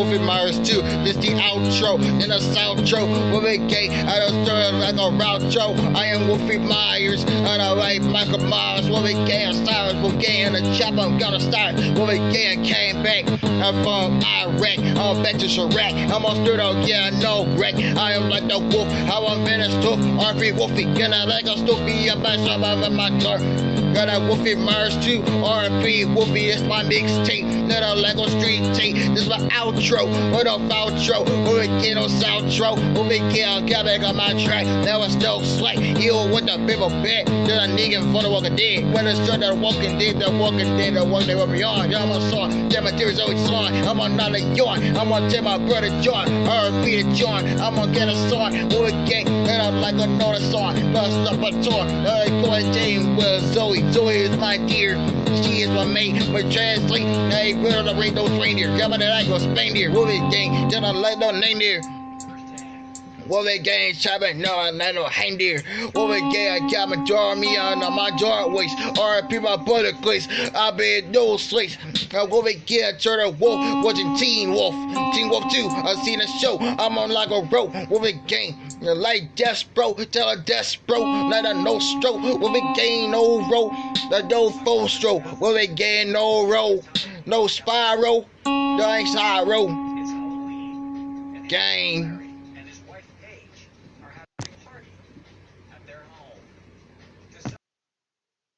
Wolfie'S too. This the outro in the outro. Wolfie gang, I don't start like a outro. I am Wolfie'S, and I like Michael Myers. Wolfie gang, Cyrus, Wolfie gang, and the chop. I'm gonna start. Wolfie gang came back. I'm from Iraq. I'm back to Chirac. I'm on straight up, yeah, no wreck. I am like the wolf. How I'm in a stove. RP Wolfie, and I like a stupid. I'm back of my car. Got a Wolfie'S too. RP Wolfie is my mixtape. Not a Lego street tape. This is my outro. What up, outro? Wolfie get on outro. Wolfie get back on my track. Now it's no slack. Yo, with the paper bag. There's a nigga for the Walking Dead. When it's straight the Walking Dead, the Walking Dead, the Walking Dead will be on. Yeah, I'm a song. Damn, my theory's always on. I'm on a yawn. I'm gonna tell my brother John. RP to John. I'm gonna get a song. Wolfie gang. And I'm like another song. Bust up a tour. Going James with Zoe. Zoe is my dear. She is my mate. But translate. Hey, we're the rain those reindeer. Come on, I go Spain here. Wolfie gang. Just a let no name there. Wolfie gang chopping, no, I'm not no reindeer. Wolfie gang, I got my jar, me on my jar waist. RP my butter place, I be no slates. Wolfie gang, turn a wolf, watching Teen Wolf. Teen Wolf 2, I seen the show, I'm on like a rope. Wolfie gang, like Death Bro, tell a Death Bro, not a no stroke. Wolfie gang, no roll, the no full stroke. Wolfie gang, no roll, no spiral, there ain't spiral. Gang.